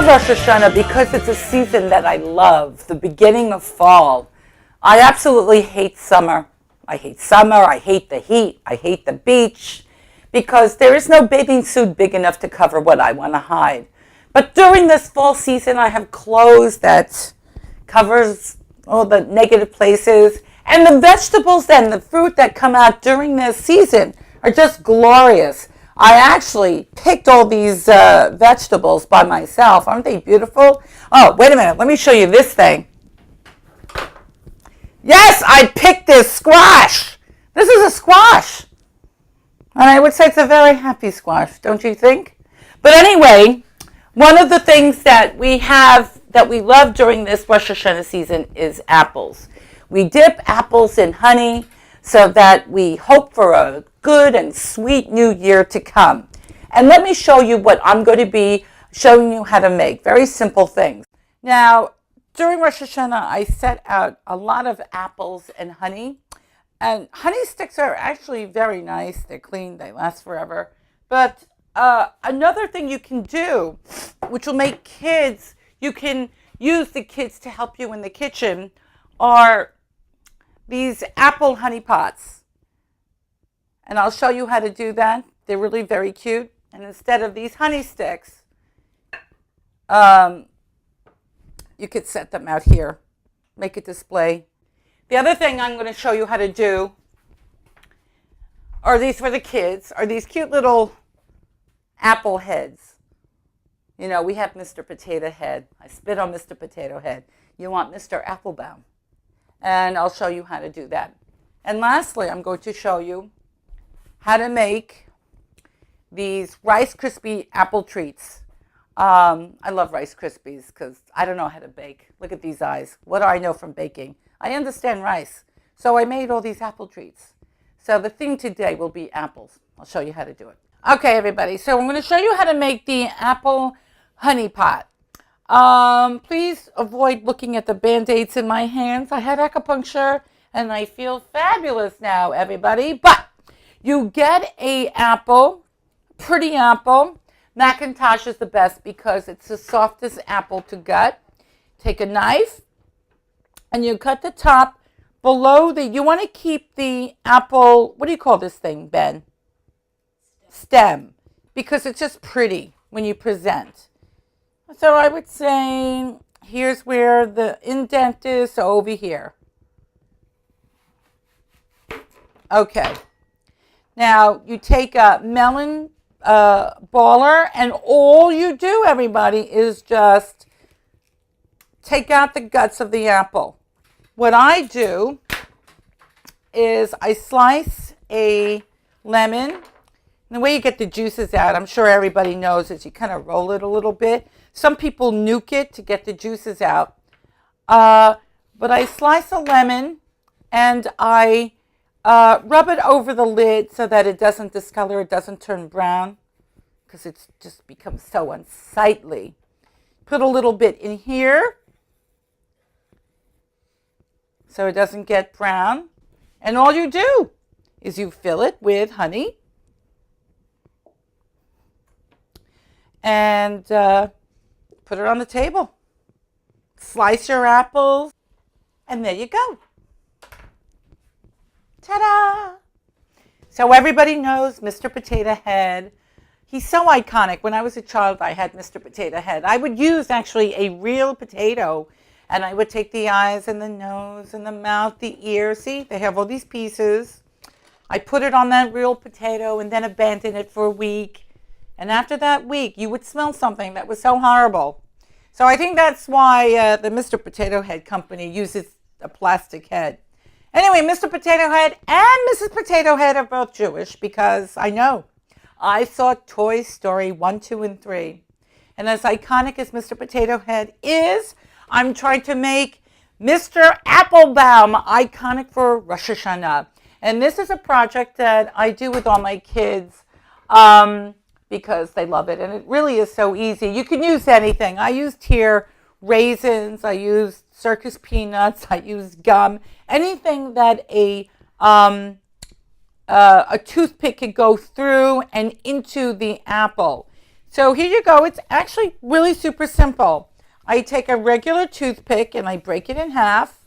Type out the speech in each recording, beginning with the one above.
love Rosh Hashanah because it's a season that I love, the beginning of fall. I absolutely hate summer. I hate the heat, I hate the beach, because there is no bathing suit big enough to cover what I want to hide. But during this fall season, I have clothes that covers all the negative places, and the vegetables and the fruit that come out during this season are just glorious. I actually picked all these vegetables by myself. Aren't they beautiful? Oh, wait a minute. Let me show you this thing. Yes, I picked this squash. This is a squash. And I would say it's a very happy squash, don't you think? But anyway, one of the things that we have that we love during this Rosh Hashanah season is apples. We dip apples in honey so that we hope for a good and sweet new year to come. And let me show you what I'm going to be showing you how to make. Very simple things. Now, during Rosh Hashanah, I set out a lot of apples and honey. And honey sticks are actually very nice. They're clean. They last forever. But another thing you can do, which will make kids, you can use the kids to help you in the kitchen, are these apple honey pots. And I'll show you how to do that. They're really very cute. And instead of these honey sticks, you could set them out here, make a display. The other thing I'm going to show you how to do are these for the kids, are these cute little apple heads. You know, we have Mr. Potato Head. I spit on Mr. Potato Head. You want Mr. Applebaum. And I'll show you how to do that. And lastly, I'm going to show you how to make these Rice Krispie apple treats. I love Rice Krispies because I don't know how to bake. Look at these eyes. What do I know from baking? I understand rice. So I made all these apple treats. So the theme today will be apples. I'll show you how to do it. Okay, everybody. So I'm going to show you how to make the apple honey pot. Please avoid looking at the Band-Aids in my hands. I had acupuncture and I feel fabulous now, everybody. But you get a apple, pretty apple. Macintosh is the best because it's the softest apple to gut. Take a knife and you cut the top below you want to keep the apple, what do you call this thing, Ben? Stem. Because it's just pretty when you present. So I would say, here's where the indent is, so over here. Okay. Now, you take a melon baller, and all you do, everybody, is just take out the guts of the apple. What I do is I slice a lemon. And the way you get the juices out, I'm sure everybody knows, is you kind of roll it a little bit. Some people nuke it to get the juices out. But I slice a lemon and I rub it over the lid so that it doesn't discolor, it doesn't turn brown, because it's just becomes so unsightly. Put a little bit in here so it doesn't get brown. And all you do is you fill it with honey and put it on the table. Slice your apples, and there you go. Ta-da! So everybody knows Mr. Potato Head. He's so iconic. When I was a child, I had Mr. Potato Head. I would use actually a real potato, and I would take the eyes and the nose and the mouth, the ear. See, they have all these pieces. I put it on that real potato and then abandon it for a week. And after that week, you would smell something that was so horrible. So I think that's why the Mr. Potato Head company uses a plastic head. Anyway, Mr. Potato Head and Mrs. Potato Head are both Jewish, because I know. I saw Toy Story 1, 2, and 3. And as iconic as Mr. Potato Head is, I'm trying to make Mr. Applebaum iconic for Rosh Hashanah. And this is a project that I do with all my kids because they love it. And it really is so easy. You can use anything. I used here raisins. I used circus peanuts. I used gum. Anything that a toothpick could go through and into the apple. So here you go. It's actually really super simple. I take a regular toothpick and I break it in half.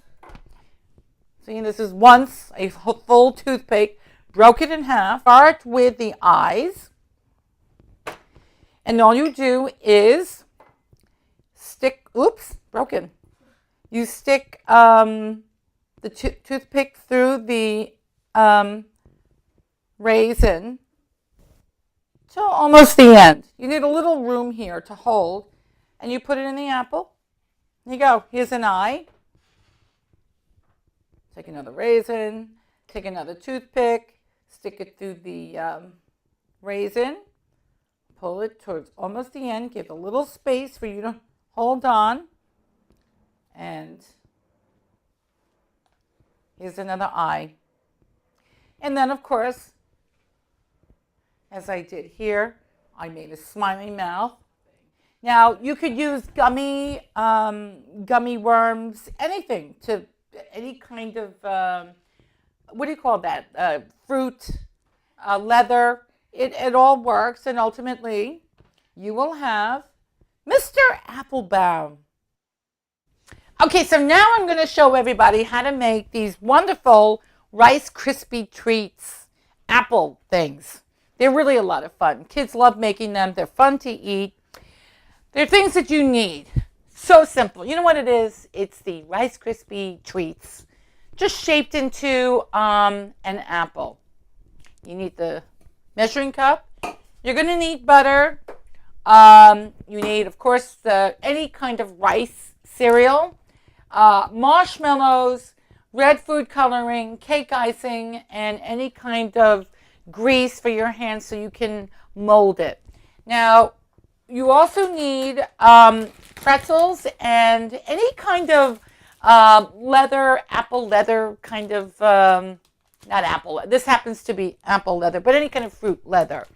See, this is once a full toothpick, broke it in half. Start with the eyes. And all you do is stick, oops, broken. You stick the toothpick through the raisin till almost the end. You need a little room here to hold, and you put it in the apple. There you go. Here's an eye. Take another raisin, take another toothpick, stick it through the raisin, pull it towards almost the end, give a little space for you to hold on, and here's another eye. And then, of course, as I did here, I made a smiley mouth. Now, you could use gummy worms, anything, to any kind of, what do you call that, fruit, leather. It all works, and ultimately, you will have Mr. Applebaum. Okay, so now I'm going to show everybody how to make these wonderful Rice Krispie treats, apple things. They're really a lot of fun. Kids love making them. They're fun to eat. They're things that you need. So simple. You know what it is? It's the Rice Krispie treats, just shaped into an apple. You need the measuring cup. You're going to need butter. You need, of course, any kind of rice cereal, marshmallows, red food coloring, cake icing, and any kind of grease for your hands so you can mold it. Now, you also need pretzels and any kind of leather, apple leather kind of, not apple, this happens to be apple leather, but any kind of fruit leather.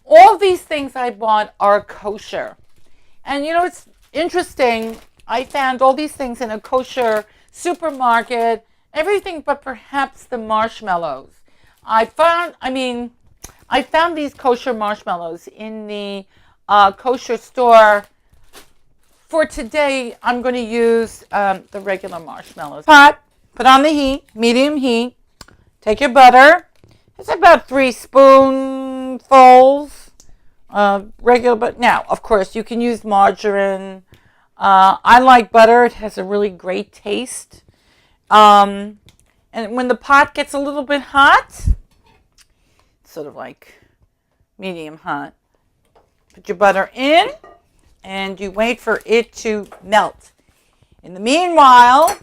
All these things I bought are kosher. And you know, it's interesting, I found all these things in a kosher supermarket, everything but perhaps the marshmallows. I found these kosher marshmallows in the kosher store. For today, I'm going to use the regular marshmallows. Pot, put on the heat, medium heat. Take your butter. It's about 3 spoonfuls of regular butter. Now, of course, you can use margarine. I like butter. It has a really great taste. And when the pot gets a little bit hot, sort of like medium hot, put your butter in and you wait for it to melt. In the meanwhile,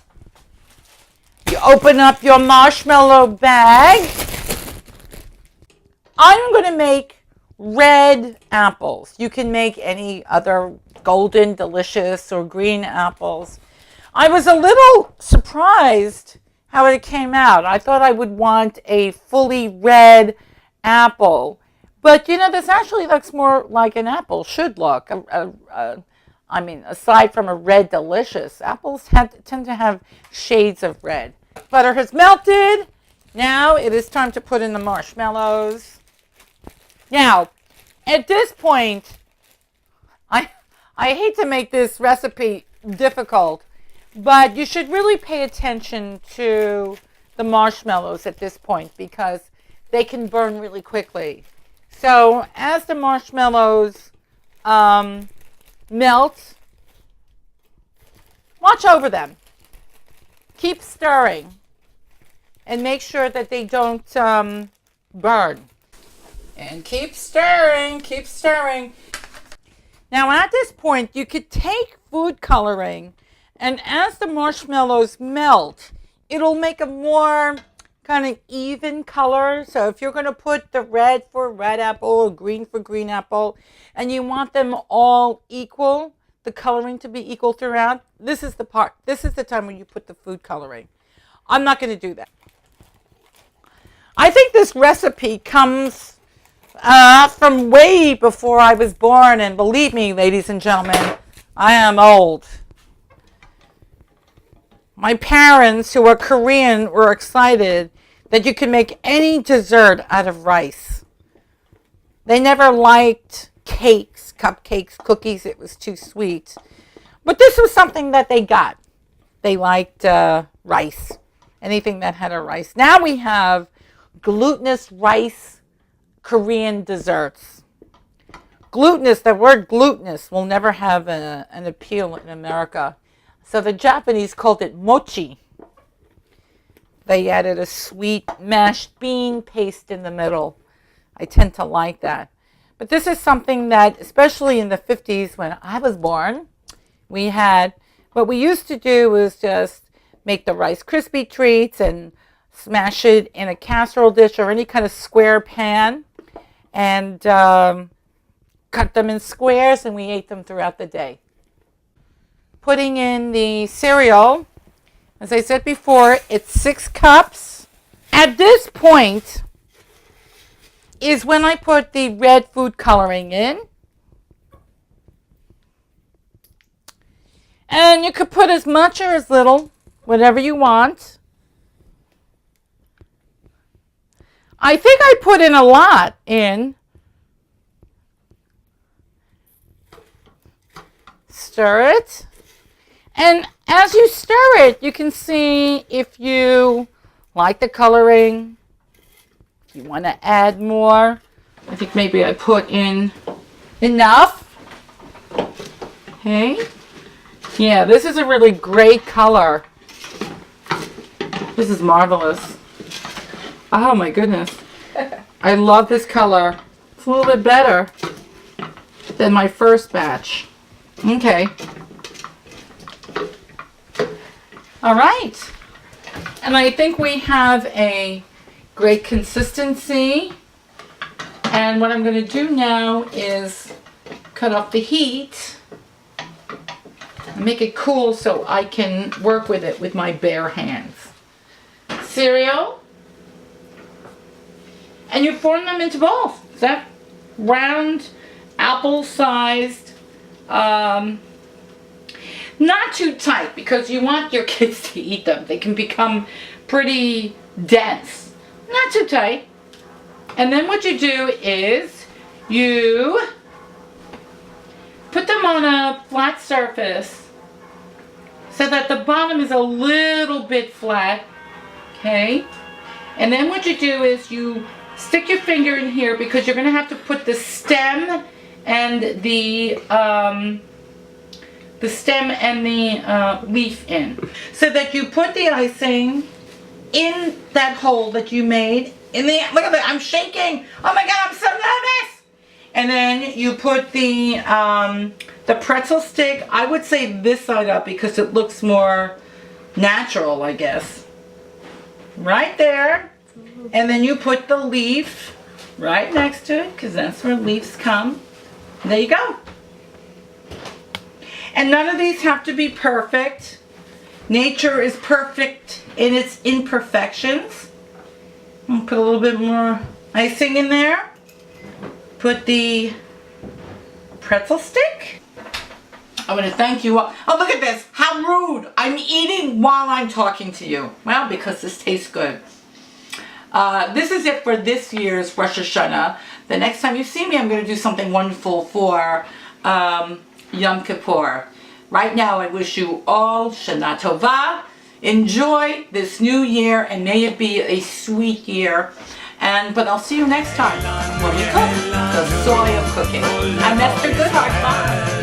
you open up your marshmallow bag. I'm going to make red apples. You can make any other golden, delicious, or green apples. I was a little surprised how it came out. I thought I would want a fully red apple. But, you know, this actually looks more like an apple should look. I mean, aside from a red delicious, apples tend to have shades of red. Butter has melted. Now it is time to put in the marshmallows. Now, at this point, I hate to make this recipe difficult, but you should really pay attention to the marshmallows at this point because they can burn really quickly. So as the marshmallows melt, watch over them. Keep stirring and make sure that they don't burn. And keep stirring, keep stirring. Now at this point, you could take food coloring, and as the marshmallows melt, it'll make a more kind of even color. So if you're going to put the red for red apple or green for green apple, and you want them all equal, the coloring to be equal throughout, this is the part, this is the time when you put the food coloring. I'm not going to do that. I think this recipe comes from way before I was born, and believe me, ladies and gentlemen, I am old. My parents, who are Korean, were excited that you can make any dessert out of rice. They never liked cakes. cupcakes, cookies. It was too sweet. But this was something that they got. They liked rice, anything that had a rice. Now we have glutinous rice Korean desserts. Glutinous, the word glutinous will never have an appeal in America. So the Japanese called it mochi. They added a sweet mashed bean paste in the middle. I tend to like that. But this is something that, especially in the 50s when I was born, we had, what we used to do was just make the Rice Krispie treats and smash it in a casserole dish or any kind of square pan and cut them in squares, and we ate them throughout the day. Putting in the cereal, as I said before, it's 6 cups. At this point is when I put the red food coloring in. And you could put as much or as little, whatever you want. I think I put in a lot in. Stir it. And as you stir it, you can see if you like the coloring, if you want to add more. I think maybe I put in enough. Okay. Yeah, this is a really great color. This is marvelous. Oh my goodness. I love this color. It's a little bit better than my first batch. Okay. All right. And I think we have a great consistency. And what I'm going to do now is cut off the heat and make it cool so I can work with it with my bare hands. Cereal. And you form them into balls. Is that round, apple-sized, not too tight because you want your kids to eat them. They can become pretty dense. Not too tight. And then what you do is you put them on a flat surface so that the bottom is a little bit flat. Okay? And then what you do is you stick your finger in here because you're going to have to put the stem and the leaf in. So that you put the icing in that hole that you made. Look at that, I'm shaking. Oh my God, I'm so nervous. And then you put the pretzel stick, I would say this side up because it looks more natural, I guess. Right there. And then you put the leaf right next to it because that's where leaves come. There you go. And none of these have to be perfect. Nature is perfect in its imperfections. I'll put a little bit more icing in there. Put the pretzel stick. I want to thank you all. Oh, look at this. How rude. I'm eating while I'm talking to you. Well, because this tastes good. This is it for this year's Rosh Hashana. The next time you see me, I'm going to do something wonderful for Yom Kippur. Right now, I wish you all Shana Tova. Enjoy this new year, and may it be a sweet year. But I'll see you next time when we cook the Soy of Cooking. I'm Esther Goodhart. Bye.